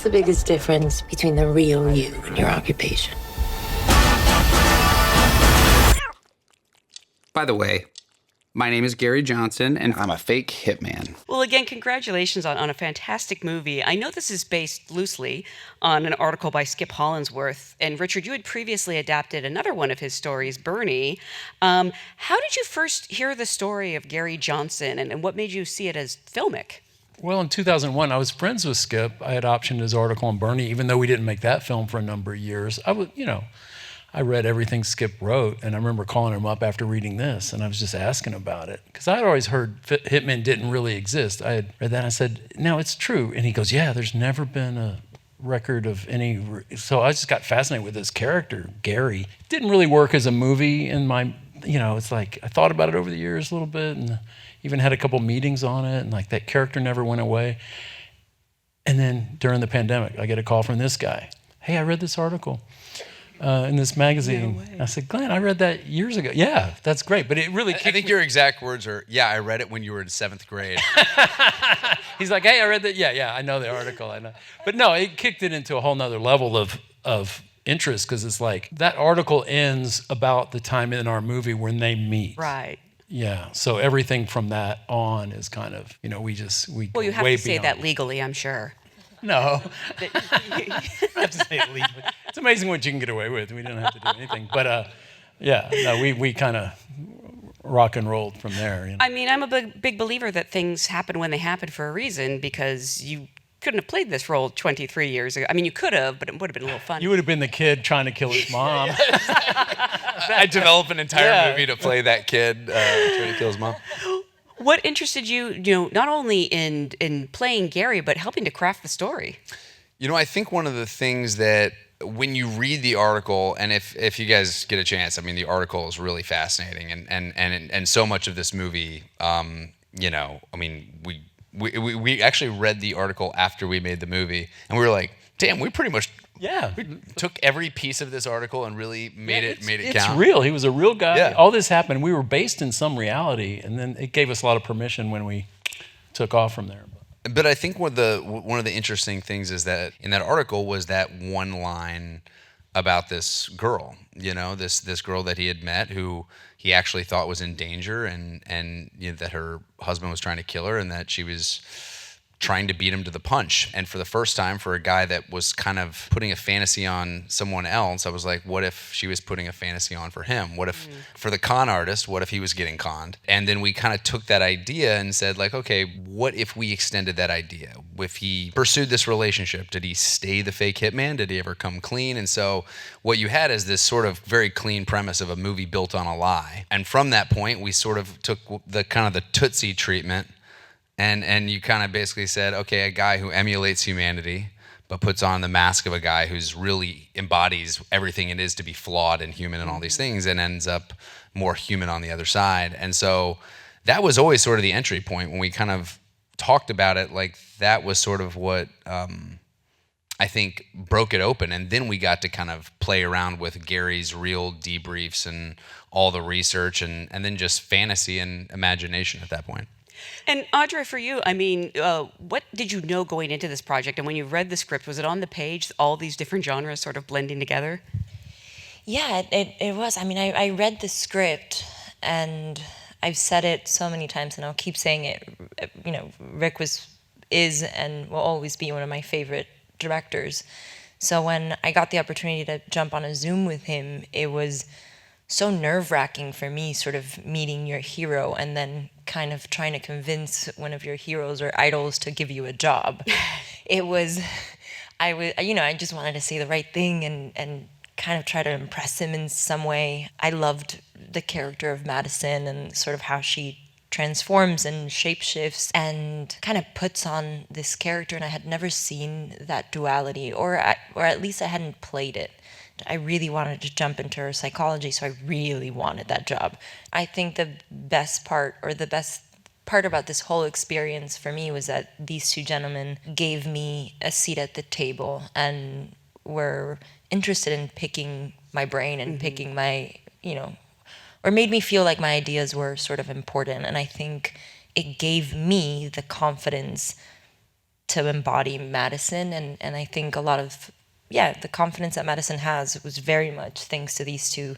the biggest difference between the real you and your occupation? By the way, my name is Gary Johnson, and I'm a fake hitman. Well, again, congratulations on a fantastic movie. I know this is based loosely on an article by Skip Hollandsworth. And Richard, you had previously adapted another one of his stories, Bernie. How did you first hear the story of Gary Johnson, and what made you see it as filmic? Well, in 2001, I was friends with Skip. I had optioned his article on Bernie, even though we didn't make that film for a number of years. I read everything Skip wrote, and I remember calling him up after reading this, and I was just asking about it. Because I had always heard hitmen didn't really exist. I had read that, and I said, no, it's true. And he goes, yeah, there's never been a record of any. So I just got fascinated with this character, Gary. It didn't really work as a movie in my, it's like I thought about it over the years a little bit, and even had a couple meetings on it, and like that character never went away. And then during the pandemic, I get a call from this guy. Hey, I read this article in this magazine. No, I said, Glenn, I read that years ago. Yeah, that's great. But it really I think your exact words are, yeah, I read it when you were in 7th grade. He's like, hey, I read that. Yeah, I know the article. I know. But no, it kicked it into a whole nother level of interest, because it's like that article ends about the time in our movie when they meet. Right. Yeah, so everything from that on is kind of, we Well, you have way to say beyond that legally, I'm sure. No. I have to say it legally. It's amazing what you can get away with. We didn't have to do anything. But we kind of rock and rolled from there. I mean, I'm a big believer that things happen when they happen for a reason, because you couldn't have played this role 23 years ago. I mean, you could have, but it would have been a little fun. You would have been the kid trying to kill his mom. I developed an entire movie to play that kid trying to kill his mom. What interested you, not only in playing Gary, but helping to craft the story? I think one of the things that when you read the article, and if you guys get a chance, I mean, the article is really fascinating, and so much of this movie, I mean, we actually read the article after we made the movie, and we were like, damn, we pretty much we took every piece of this article and really made it count. It's real. He was a real guy. Yeah. All this happened. We were based in some reality, and then it gave us a lot of permission when we took off from there. But I think one of the interesting things is that in that article was that one line about this girl, this girl that he had met, who he actually thought was in danger, and that her husband was trying to kill her, and that she was trying to beat him to the punch. And for the first time, for a guy that was kind of putting a fantasy on someone else, I was like, what if she was putting a fantasy on for him? What if, for the con artist, what if he was getting conned? And then we kind of took that idea and said, like, okay, what if we extended that idea? If he pursued this relationship, did he stay the fake hitman? Did he ever come clean? And so what you had is this sort of very clean premise of a movie built on a lie. And from that point, we sort of took the kind of the Tootsie treatment, and you kind of basically said, okay, a guy who emulates humanity but puts on the mask of a guy who's really embodies everything it is to be flawed and human and all these things, and ends up more human on the other side. And so that was always sort of the entry point when we kind of talked about it. Like, that was sort of what I think broke it open. And then we got to kind of play around with Gary's real debriefs and all the research, and then just fantasy and imagination at that point. And Adria, for you, I mean, what did you know going into this project? And when you read the script, was it on the page, all these different genres sort of blending together? Yeah, it was. I mean, I read the script, and I've said it so many times, and I'll keep saying it. Rick is and will always be one of my favorite directors. So when I got the opportunity to jump on a Zoom with him, it was so nerve-wracking for me, sort of meeting your hero and then kind of trying to convince one of your heroes or idols to give you a job. I just wanted to say the right thing and kind of try to impress him in some way. I loved the character of Madison and sort of how she transforms and shapeshifts and kind of puts on this character, and I had never seen that duality, or at least I hadn't played it. I really wanted to jump into her psychology, so I really wanted that job. I think the best part about this whole experience for me was that these two gentlemen gave me a seat at the table and were interested in picking my brain and picking my, or made me feel like my ideas were sort of important. And I think it gave me the confidence to embody Madison, and I think a lot of the confidence that Madison has was very much thanks to these two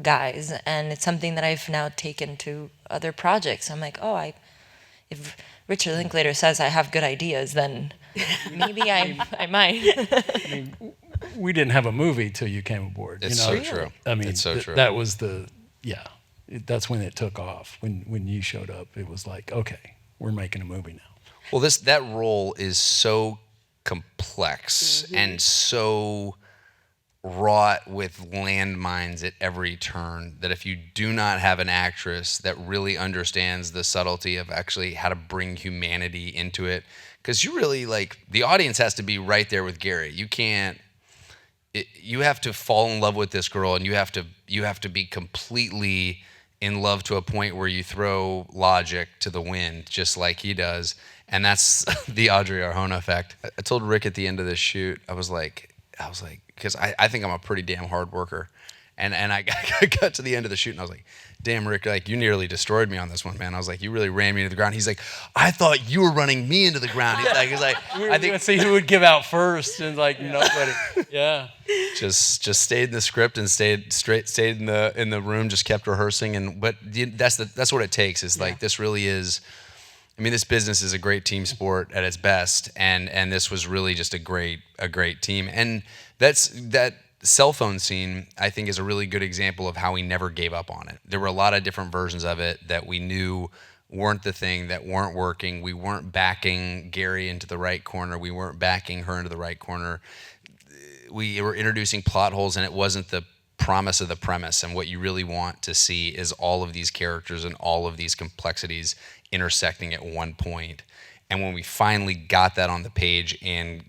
guys, and it's something that I've now taken to other projects. I'm like, if Richard Linklater says I have good ideas, then maybe I might. I mean, we didn't have a movie till you came aboard. It's you know? so true. I mean, it's so true. That was that's when it took off. When you showed up, it was like, okay, we're making a movie now. Well, that role is so complex and so wrought with landmines at every turn that if you do not have an actress that really understands the subtlety of actually how to bring humanity into it, because you really the audience has to be right there with Gary. You can't. You have to fall in love with this girl, and you have to be completely in love to a point where you throw logic to the wind, just like he does. And that's the Adria Arjona effect. I told Rick at the end of this shoot, I was like, because I think I'm a pretty damn hard worker. And I got to the end of the shoot and I was like, damn, Rick, you nearly destroyed me on this one, man. I was like, you really ran me into the ground. He's like, I thought you were running me into the ground. He's like, I think let's see who would give out first, and nobody. Yeah. Just stayed in the script and stayed in the room, just kept rehearsing. But that's what it takes. Is this really is. I mean, this business is a great team sport at its best, and this was really just a great team. And that cell phone scene, I think, is a really good example of how we never gave up on it. There were a lot of different versions of it that we knew weren't the thing, that weren't working. We weren't backing Gary into the right corner. We weren't backing her into the right corner. We were introducing plot holes, and it wasn't the promise of the premise. And what you really want to see is all of these characters and all of these complexities intersecting at one point. And when we finally got that on the page and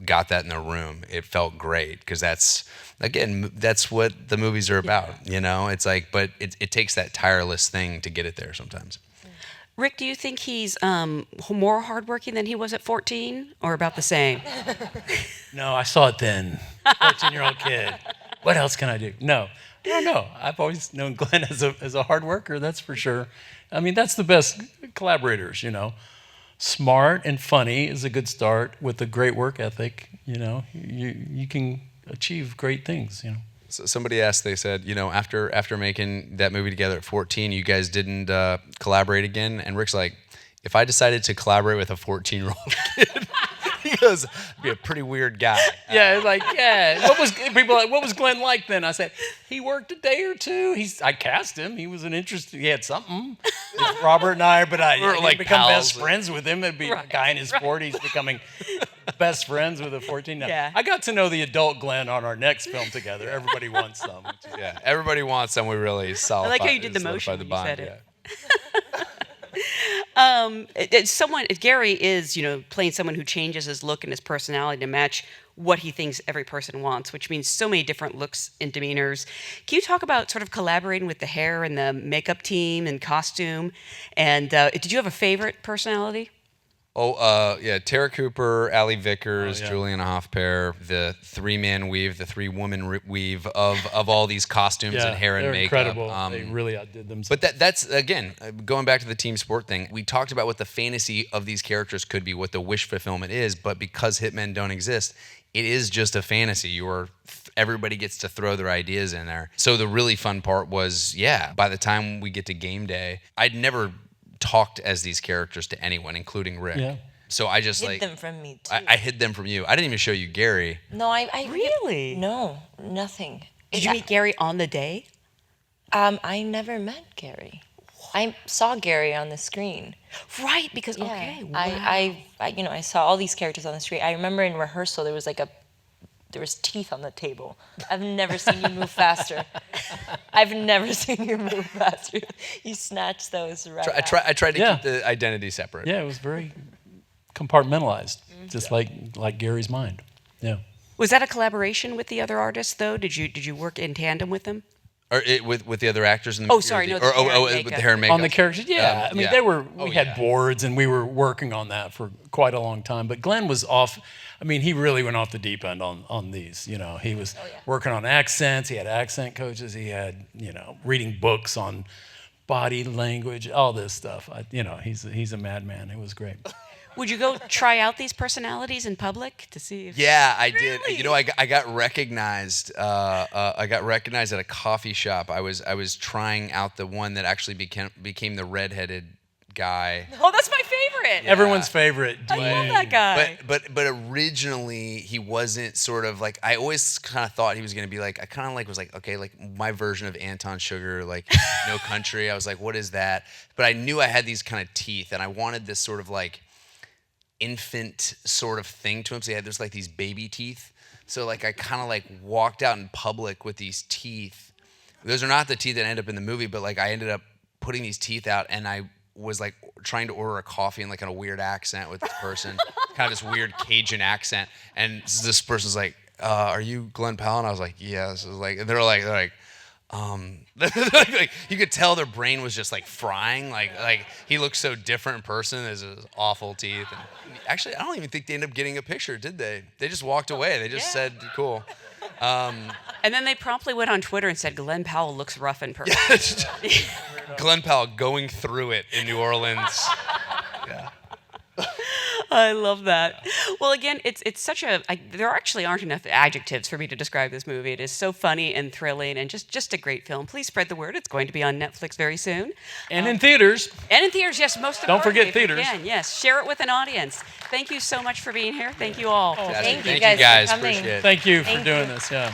got that in the room, it felt great, because that's what the movies are about. It's but it takes that tireless thing to get it there sometimes. Rick, do you think he's more hardworking than he was at 14, or about the same? No, I saw it then. 14-year-old kid. What else can I do? No, I don't know. I've always known Glenn as a hard worker, that's for sure. I mean, that's the best collaborators, Smart and funny is a good start with a great work ethic. You can achieve great things. So somebody asked, they said, after making that movie together at 14, you guys didn't collaborate again? And Rick's like, if I decided to collaborate with a 14-year-old kid, he goes, I'd be a pretty weird guy. Yeah, what was Glenn like then? I said, he worked a day or two. I cast him. He was he had something. Robert and I, but I didn't become pals. best friends with him. It'd be a guy in his 40s becoming best friends with a 14. Yeah. I got to know the adult Glenn on our next film together. Everybody wants some. Yeah, everybody wants some. We really solidified. I like how you did the motion when you said it. Gary is, playing someone who changes his look and his personality to match what he thinks every person wants, which means so many different looks and demeanors. Can you talk about sort of collaborating with the hair and the makeup team and costume? And did you have a favorite personality? Tara Cooper, Allie Vickers, Juliana Hoffpair, the three-man weave, the three-woman weave of all these costumes and hair and makeup. Incredible. They really outdid themselves. But that's, again, going back to the team sport thing, we talked about what the fantasy of these characters could be, what the wish fulfillment is, but because hitmen don't exist, it is just a fantasy. Everybody gets to throw their ideas in there. So the really fun part was, by the time we get to game day, I'd never talked as these characters to anyone, including Rick. Yeah. So I just hid them from me too. I hid them from you. I didn't even show you Gary. No, I Really? No, nothing. Did you meet Gary on the day? I never met Gary. I saw Gary on the screen. Right, because, Yeah. okay, wow. I saw all these characters on the screen. I remember in rehearsal there was teeth on the table. I've never seen you move faster. You snatched those right out. I tried to keep the identity separate. Yeah, it was very compartmentalized, just like Gary's mind. Yeah. Was that a collaboration with the other artists, though? Did you work in tandem with them? Or with the other actors in the Oh, sorry, no, the hair and with makeup. the hair and makeup. On the characters, yeah. We had boards and we were working on that for quite a long time. But Glenn was off. I mean, he really went off the deep end on these. He was working on accents. He had accent coaches. He had, reading books on body language, all this stuff. He's a madman. It was great. Would you go try out these personalities in public to see if... Yeah, I did. Really? You know, I got recognized. I got recognized at a coffee shop. I was trying out the one that actually became the redheaded guy. Oh, that's my favorite. Everyone's favorite. I love that guy. But originally he wasn't sort of like, I always kind of thought he was gonna be like, I kind of like was like, okay, like my version of Anton Sugar, like No Country. I was like, what is that? But I knew I had these kind of teeth, and I wanted this sort of like infant sort of thing to him. So he had there's like these baby teeth. So like I kind of like walked out in public with these teeth. Those are not the teeth that end up in the movie, but like I ended up putting these teeth out, and I was like trying to order a coffee in like in a weird accent with this person, kind of this weird Cajun accent. And this person's like, are you Glen Powell? And I was like, yes. I was like, and they're like, like, you could tell their brain was just like frying. Like he looked so different in person. There's his awful teeth. And actually, I don't even think they ended up getting a picture, did they? They just walked away. They just said, cool. And then they promptly went on Twitter and said, Glen Powell looks rough in person. Glen Powell going through it in New Orleans. Yeah. I love that. Well, again, it's such there actually aren't enough adjectives for me to describe this movie. It is so funny and thrilling and just a great film. Please spread the word. It's going to be on Netflix very soon. And in theaters. And in theaters, yes, most Don't importantly. forget theaters. Again, yes, share it with an audience. Thank you so much for being here. Thank you all. Thank you Thank you guys. for coming. Appreciate it. Thank you for Thank doing you. this. Yeah.